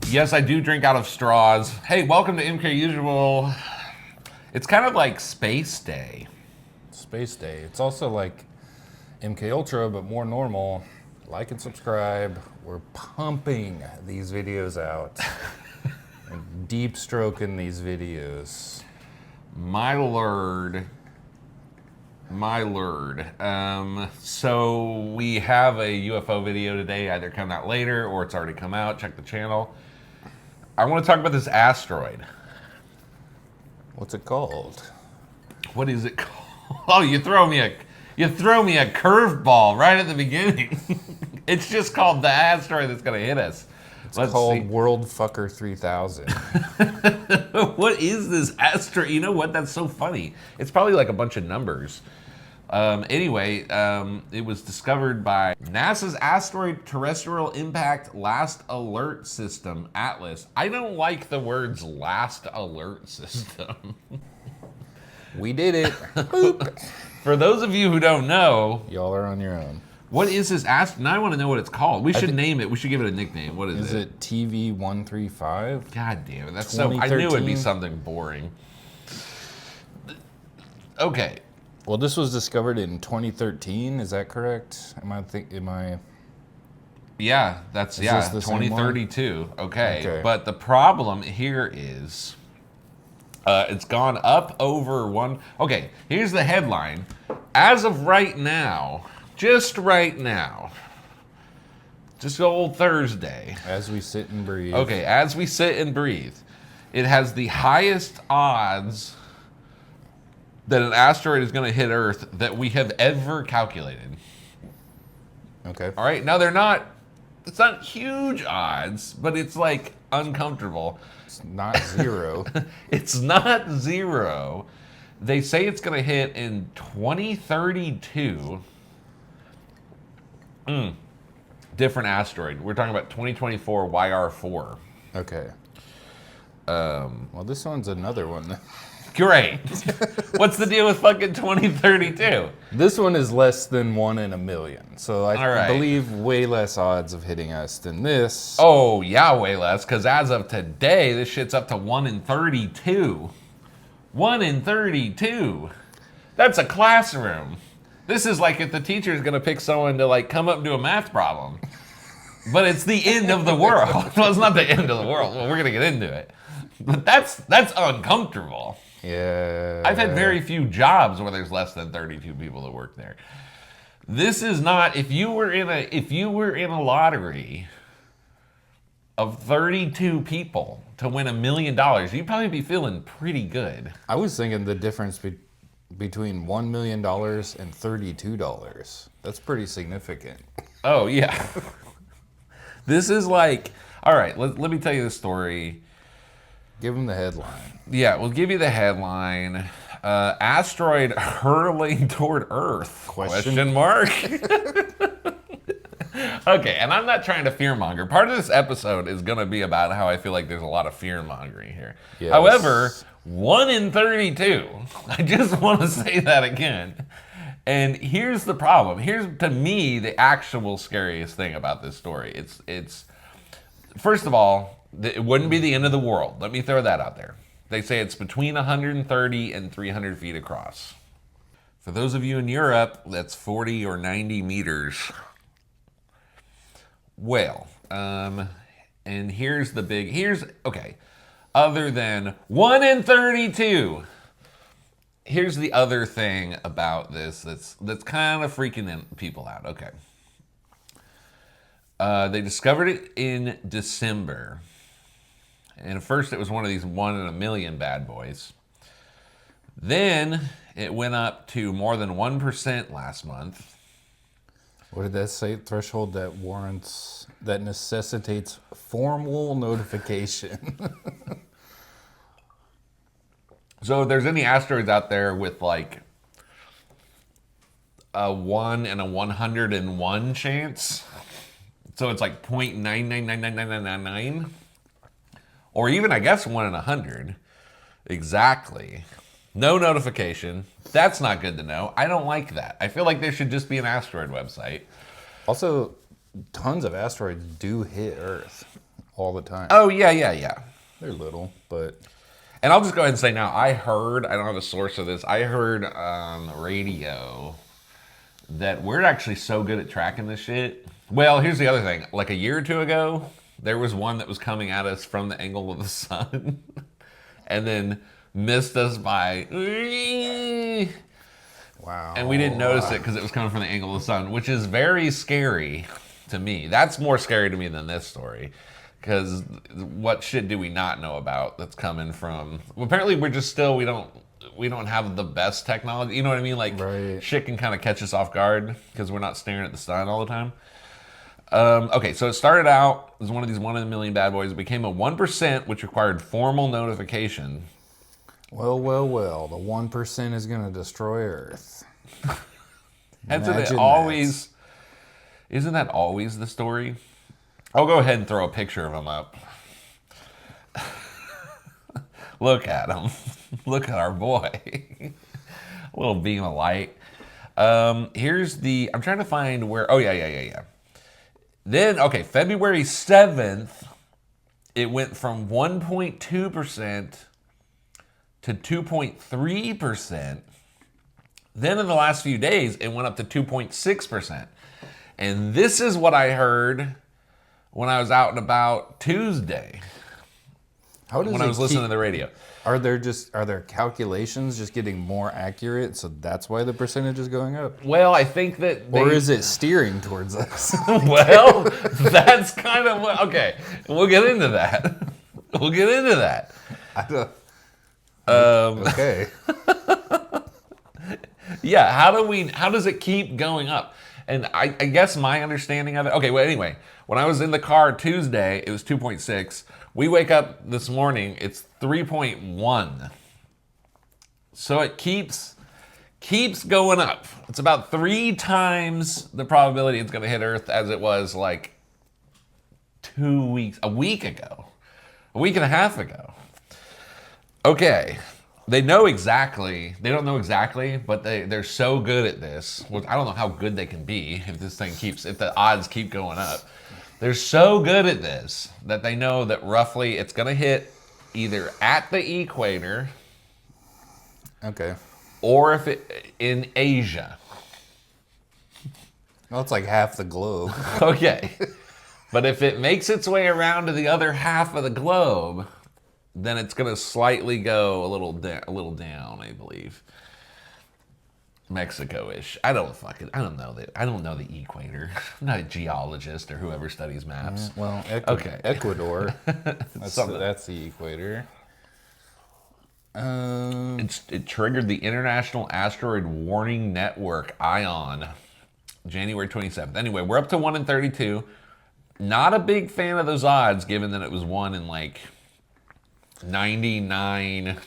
Yes, I do drink out of straws. Hey, welcome to MKUSUAL. It's kind of like Space Day. Space Day. It's also like MK Ultra, but more normal. Like and subscribe. We're pumping these videos out and deep stroking these videos. My lord. My lord. So we have a UFO video today, either come out later or it's already come out. Check the channel. I want to talk about this asteroid. What's it called? What is it called? Oh, you throw me a curveball right at the beginning. It's just called the asteroid that's going to hit us. It's called World Fucker 3000. What is this asteroid? You know what? That's so funny. It's probably like a bunch of numbers. Anyway, it was discovered by NASA's Asteroid Terrestrial Impact Last Alert System, ATLAS. I don't like the words last alert system. We did it. Boop. For those of you who don't know, Y'all are on your own. what is this asteroid? Now I want to know what it's called. We should name it. We should give it a nickname. What is it? Is it TV135? God damn it. That's so. I knew it'd be something boring. Okay. Well, this was discovered in 2013. Is that correct? Yeah, that's Is this the same 2032. Okay. Okay. But the problem here is it's gone up over one. Okay, here's the headline. As of right now, just old Thursday. As we sit and breathe. Okay, as we sit and breathe, it has the highest odds that an asteroid is going to hit Earth that we have ever calculated. Okay. All right, now it's not huge odds, but it's like uncomfortable. It's not zero. It's not zero. They say it's going to hit in 2032. Different asteroid. We're talking about 2024 YR4. Okay. Well, this one's another one. Great. What's the deal with fucking 2032? This one is less than 1 in a million. So I All right. believe way less odds of hitting us than this. Oh, yeah, way less, because as of today, this shit's up to 1 in 32. 1 in 32. That's a classroom. This is like if the teacher's going to pick someone to like come up and do a math problem. But it's the end of the world. Well, it's not the end of the world. Well, we're going to get into it. But that's uncomfortable. Yeah. I've had very few jobs where there's less than 32 people that work there. This is not, if you were in a lottery of 32 people to win $1 million, you'd probably be feeling pretty good. I was thinking the difference between $1 million and $32. That's pretty significant. Oh, yeah. This is like, all right, let me tell you the story. Give them the headline. Yeah, we'll give you the headline. Asteroid hurling toward Earth? Question mark. Okay, and I'm not trying to fearmonger. Part of this episode is going to be about how I feel like there's a lot of fearmongering here. Yes. However, 1 in 32. I just want to say that again. And here's the problem. Here's, to me, the actual scariest thing about this story. It's first of all, it wouldn't be the end of the world. Let me throw that out there. They say it's between 130 and 300 feet across. For those of you in Europe, that's 40 or 90 meters. Well, and okay, other than 1 in 32, here's the other thing about this that's kind of freaking people out. Okay. They discovered it in December. And at first it was one of these 1 in a million bad boys. Then it went up to more than 1% last month. What did that say? Threshold that necessitates formal notification. So if there's any asteroids out there with like a 1 in a 101 chance, so it's like 0.9999999, or even I guess 1 in 100, exactly. No notification. That's not good to know. I don't like that. I feel like there should just be an asteroid website. Also, tons of asteroids do hit Earth. all the time. Oh, yeah. They're little, but And I'll just go ahead and say now, I don't have a source of this, I heard on the radio that we're actually so good at tracking this shit. Well, here's the other thing. Like a year or two ago, there was one that was coming at us from the angle of the sun and then missed us by... wow. And we didn't notice it because it was coming from the angle of the sun, which is very scary to me. That's more scary to me than this story. Because what shit do we not know about that's coming from... Well, apparently we're just still... We don't have the best technology. You know what I mean? Like, Right. shit can kind of catch us off guard because we're not staring at the sun all the time. Okay, so it started out as one of these 1 in a million bad boys. It became a 1%, which required formal notification. Well. The 1% is going to destroy Earth. Isn't that always the story? I'll go ahead and throw a picture of him up. Look at him. Look at our boy. A little beam of light. Here's the... I'm trying to find where... Oh, yeah. Then, okay, February 7th, it went from 1.2% to 2.3%. Then in the last few days, it went up to 2.6%. And this is what I heard when I was out and about Tuesday. When I was listening to the radio. Are there calculations just getting more accurate, so that's why the percentage is going up? Well, I think that... Or is it steering towards us? Well, that's kind of what... Okay, we'll get into that. I don't... Okay. Yeah, how does it keep going up? And I guess my understanding of it... Okay, well, anyway, when I was in the car Tuesday, it was 2.6. We wake up this morning, it's 3.1. So it keeps going up. It's about 3 times the probability it's going to hit Earth as it was like a week ago, a week and a half ago. Okay, they don't know exactly, but they're so good at this. Well, I don't know how good they can be if the odds keep going up. They're so good at this that they know that roughly it's going to hit either at the equator, Okay. or if it in Asia. Well, it's like half the globe. Okay. But if it makes its way around to the other half of the globe, then it's going to slightly go a little down, I believe. Mexico-ish. I don't know the equator. I'm not a geologist or whoever studies maps. Well, Okay. Ecuador. That's the equator. It triggered the International Asteroid Warning Network, ION, January 27th. Anyway, we're up to 1 in 32. Not a big fan of those odds, given that it was 1 in like 99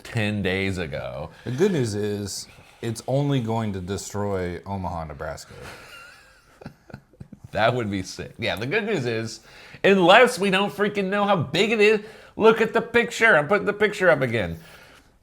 10 days ago. The good news is it's only going to destroy Omaha, Nebraska. That would be sick. Yeah, the good news is, unless we don't freaking know how big it is, look at the picture. I'm putting the picture up again.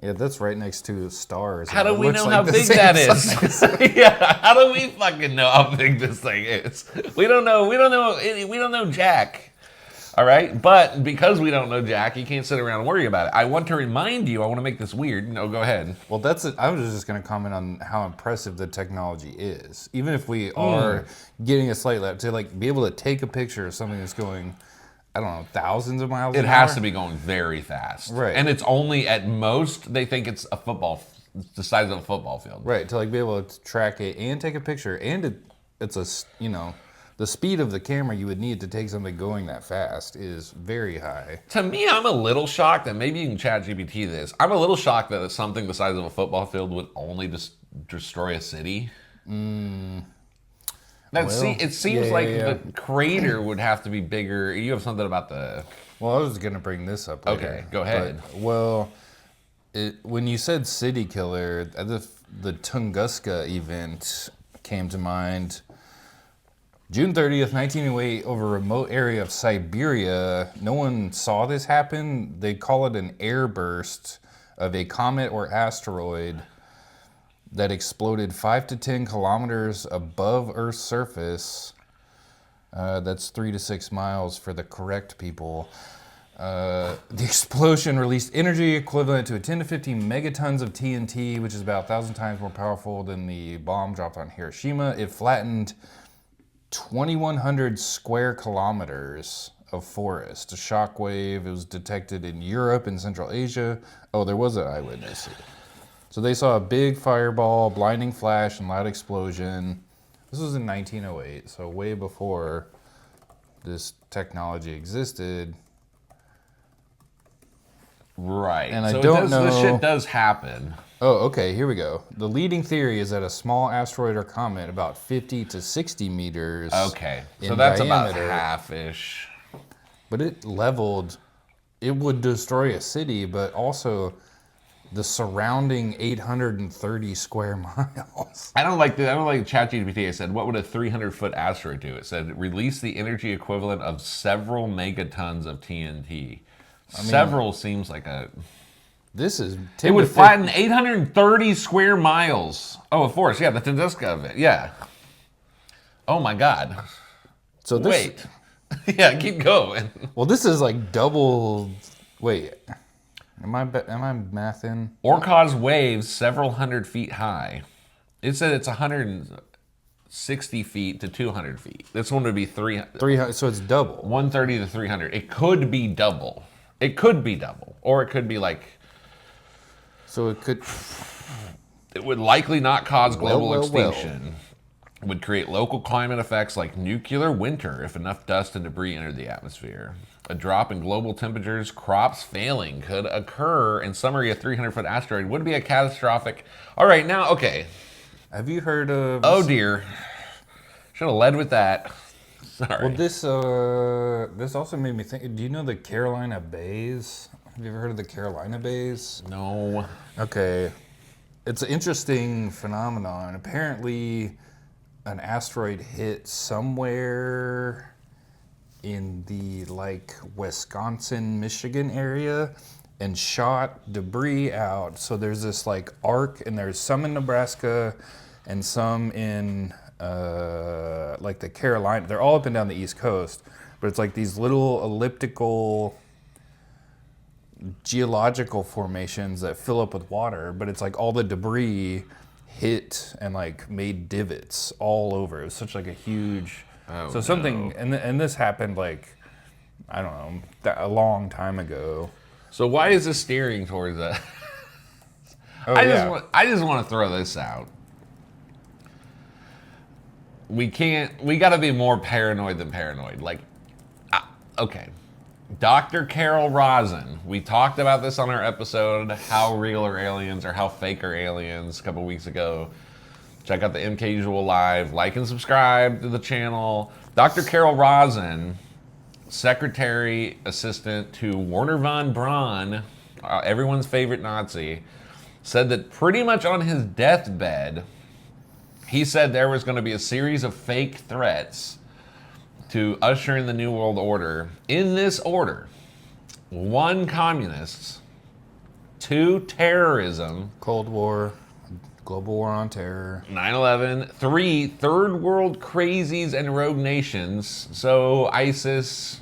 Yeah, that's right next to stars. How do we know how big that is? Yeah, how do we fucking know how big this thing is? We don't know jack. All right, but because we don't know jack, you can't sit around and worry about it. I want to remind you. I want to make this weird. No, go ahead. Well, that's it. I was just going to comment on how impressive the technology is. Even if we are getting a slight lap, to like be able to take a picture of something that's going, I don't know, thousands of miles. It has to be going very fast, right? And it's only at most they think it's the size of a football field, right? To like be able to track it and take a picture, and it's the speed of the camera you would need to take something going that fast is very high. To me, I'm a little shocked, and maybe you can chat GPT this. I'm a little shocked that something the size of a football field would only destroy a city. It seems like the crater would have to be bigger. You have something about the... Well, I was going to bring this up later. Okay, go ahead. When you said city killer, the Tunguska event came to mind. June 30th, 1908, over a remote area of Siberia. No one saw this happen. They call it an airburst of a comet or asteroid that exploded 5 to 10 kilometers above Earth's surface. That's 3 to 6 miles for the correct people. The explosion released energy equivalent to 10 to 15 megatons of TNT, which is about 1,000 times more powerful than the bomb dropped on Hiroshima. It flattened 2,100 square kilometers of forest. A shockwave. It was detected in Europe and Central Asia. Oh, there was an eyewitness. So they saw a big fireball, blinding flash, and loud explosion. This was in 1908, so way before this technology existed. Right. And I so don't know. This shit does happen. Oh, okay, here we go. The leading theory is that a small asteroid or comet about 50 to 60 meters Okay. So in that's diameter, about half-ish. but it leveled, it would destroy a city, but also the surrounding 830 square miles. I don't like ChatGPT. I said, what would a 300-foot asteroid do? It said, release the energy equivalent of several megatons of TNT. Several seems like a... This is... It would flatten 830 square miles. Oh, of course. Yeah, the Tunguska of it. Yeah. Oh, my God. So this, Wait. Yeah, keep going. Well, this is like double... Wait. Am I mathing? Or cause waves several hundred feet high. It said it's 160 feet to 200 feet. This one would be 300, so it's double. 130 to 300. It could be double. It could be double. Or it could be like... So it could... It would likely not cause global Well. extinction. It would create local climate effects like nuclear winter if enough dust and debris entered the atmosphere. A drop in global temperatures, crops failing could occur. In summary, a 300-foot asteroid would be a catastrophic... All right, now, okay. Have you heard of... Oh, dear. Should have led with that. Sorry. Well, this also made me think. Do you know the Carolina Bays? Have you ever heard of the Carolina Bays? No. Okay, it's an interesting phenomenon. Apparently, an asteroid hit somewhere in the like Wisconsin, Michigan area and shot debris out. So there's this like arc, and there's some in Nebraska and some in like the Carolina. They're all up and down the East Coast, but it's like these little elliptical geological formations that fill up with water, but it's like all the debris hit and like made divots all over. It was such like a huge... Oh, something, no. and this happened like, I don't know, a long time ago. So why is this steering towards that? Oh, I yeah. just want to throw this out. We got to be more paranoid than paranoid. Like, okay. Dr. Carol Rosin, we talked about this on our episode, How Real Are Aliens or How Fake Are Aliens, a couple weeks ago. Check out the MKUSUAL Live, like and subscribe to the channel. Dr. Carol Rosin, secretary assistant to Wernher von Braun, everyone's favorite Nazi, said that pretty much on his deathbed, he said there was going to be a series of fake threats to usher in the New World Order. In this order, 1, communists, 2, terrorism, Cold War, global war on terror, 9/11, 3, third world crazies and rogue nations, so ISIS,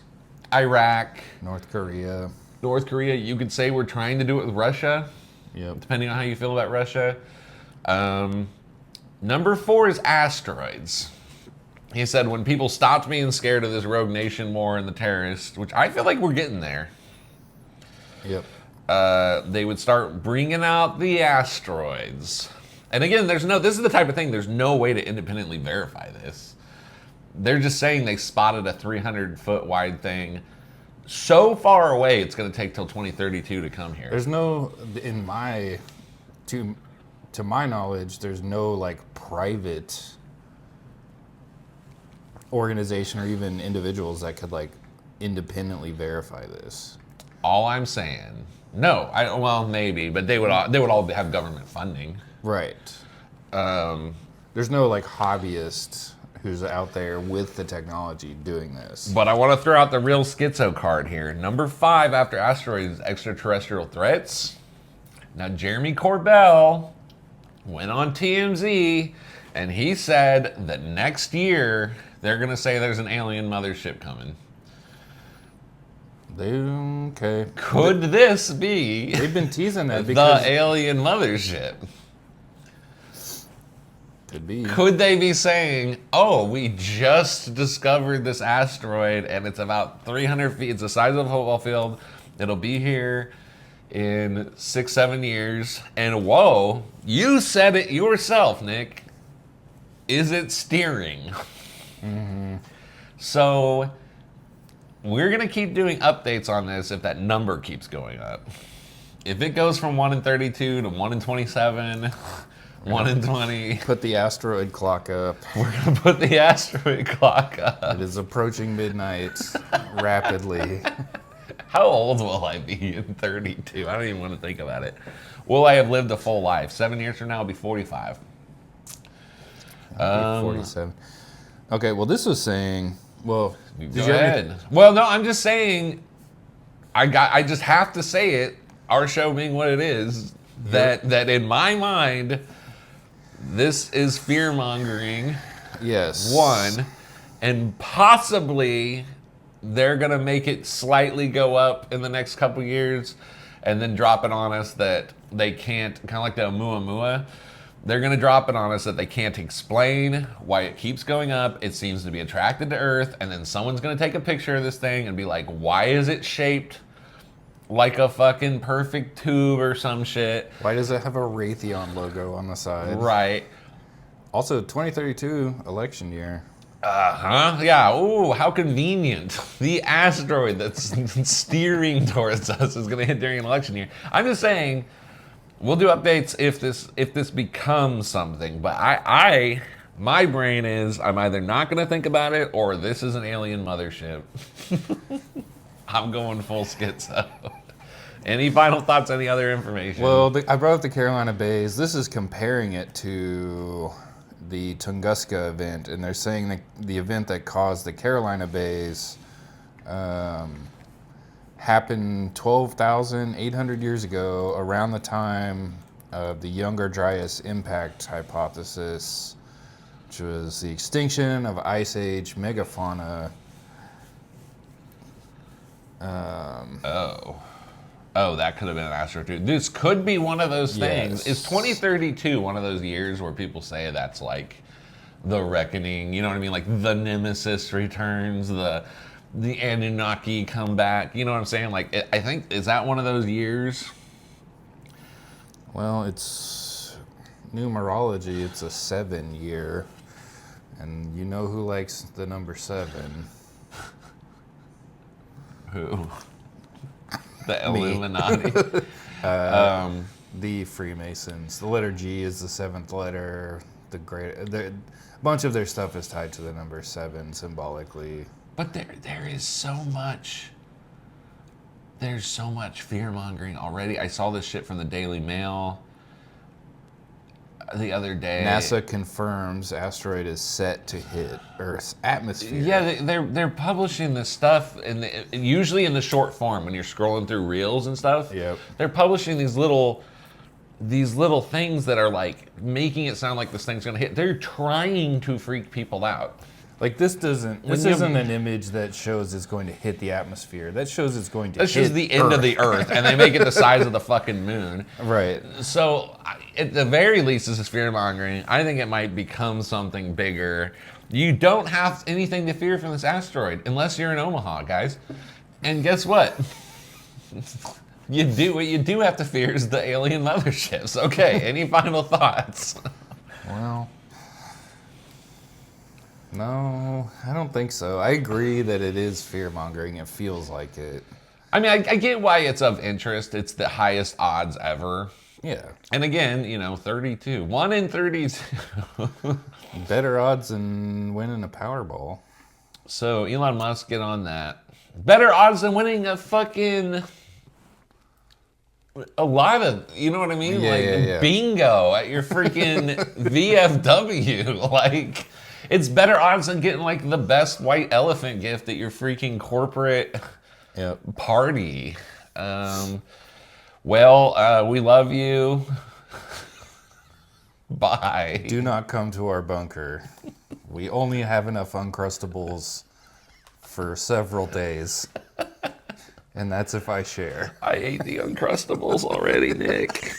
Iraq, North Korea. North Korea. You could say we're trying to do it with Russia, Yep. depending on how you feel about Russia. Number 4 is asteroids. He said, when people stopped being scared of this rogue nation war and the terrorists, which I feel like we're getting there, Yep. they would start bringing out the asteroids. And again, this is the type of thing, there's no way to independently verify this. They're just saying they spotted a 300-foot wide thing so far away, it's going to take till 2032 to come here. There's no, to my knowledge, there's no like private organization or even individuals that could like independently verify this. All I'm saying, well, maybe, but they would all have government funding. Right. There's no like hobbyist who's out there with the technology doing this. But I want to throw out the real schizo card here. Number 5 after asteroids, extraterrestrial threats. Now, Jeremy Corbell went on TMZ and he said that next year They're gonna say there's an alien mothership coming. Okay. Could this be They've been teasing that the because alien mothership? could be. Could they be saying, oh, we just discovered this asteroid and it's about 300 feet. It's the size of a football field. It'll be here in 6-7 years. And whoa, you said it yourself, Nick. Is it steering? So we're going to keep doing updates on this if that number keeps going up. If it goes from 1 in 32 to 1 in 27, 1 in 20. Put the asteroid clock up. We're going to put the asteroid clock up. It is approaching midnight rapidly. How old will I be in 32? I don't even want to think about it. Will I have lived a full life? 7 years from now, I'll be 45. I'll be 47. Okay, well, this was saying, well, Go ahead. Well, no, I'm just saying, I just have to say it, our show being what it is, that in my mind, this is fear-mongering. Yes. One, and possibly they're going to make it slightly go up in the next couple years and then drop it on us that they can't, kind of like the Oumuamua, they're going to drop it on us that they can't explain why it keeps going up. It seems to be attracted to Earth, and then someone's going to take a picture of this thing and be like, why is it shaped like a fucking perfect tube or some shit? Why does it have a Raytheon logo on the side? Right. Also, 2032 election year. Uh-huh. Yeah. Ooh, how convenient. The asteroid that's steering towards us is going to hit during an election year. I'm just saying, we'll do updates if this becomes something. But my brain is, I'm either not going to think about it or this is an alien mothership. I'm going full schizo. Any final thoughts? Any other information? Well, I brought up the Carolina Bays. This is comparing it to the Tunguska event, and they're saying that the event that caused the Carolina Bays happened 12,800 years ago, around the time of the Younger Dryas impact hypothesis, which was the extinction of Ice Age megafauna. Oh, that could have been an asteroid too. This could be one of those things. Yes. Is 2032 one of those years where people say that's like the reckoning? You know what I mean? Like the Nemesis returns, the Anunnaki come back. You know what I'm saying? Like I think, is that one of those years? Well, it's numerology. It's a 7 year, and you know who likes the number 7? Who? The Illuminati. The Freemasons. The letter G is the 7th letter. A bunch of their stuff is tied to the number 7 symbolically. But there is so much. There's so much fear mongering already. I saw this shit from the Daily Mail the other day. NASA confirms asteroid is set to hit Earth's atmosphere. Yeah, they're publishing this stuff, usually in the short form when you're scrolling through reels and stuff. Yep. They're publishing these little things that are like making it sound like this thing's gonna hit. They're trying to freak people out. Like this isn't an image that shows it's going to hit the atmosphere. That shows it's going to hit That's just the end of the Earth, and they make it the size of the fucking moon. Right. So, at the very least, this is fear-mongering. I think it might become something bigger. You don't have anything to fear from this asteroid, unless you're in Omaha, guys. And guess what? What you do have to fear is the alien motherships. Okay, any final thoughts? Well, no, I don't think so. I agree that it is fear-mongering. It feels like it. I mean, I get why it's of interest. It's the highest odds ever. Yeah. And again, 32. 1 in 32. Better odds than winning a Powerball. So Elon Musk, get on that. Better odds than winning a lot of, you know what I mean? Yeah. Bingo at your freaking VFW. Like, it's better odds than getting like the best white elephant gift at your freaking corporate party. We love you. Bye. Do not come to our bunker. We only have enough Uncrustables for several days. And that's if I share. I ate the Uncrustables already, Nick.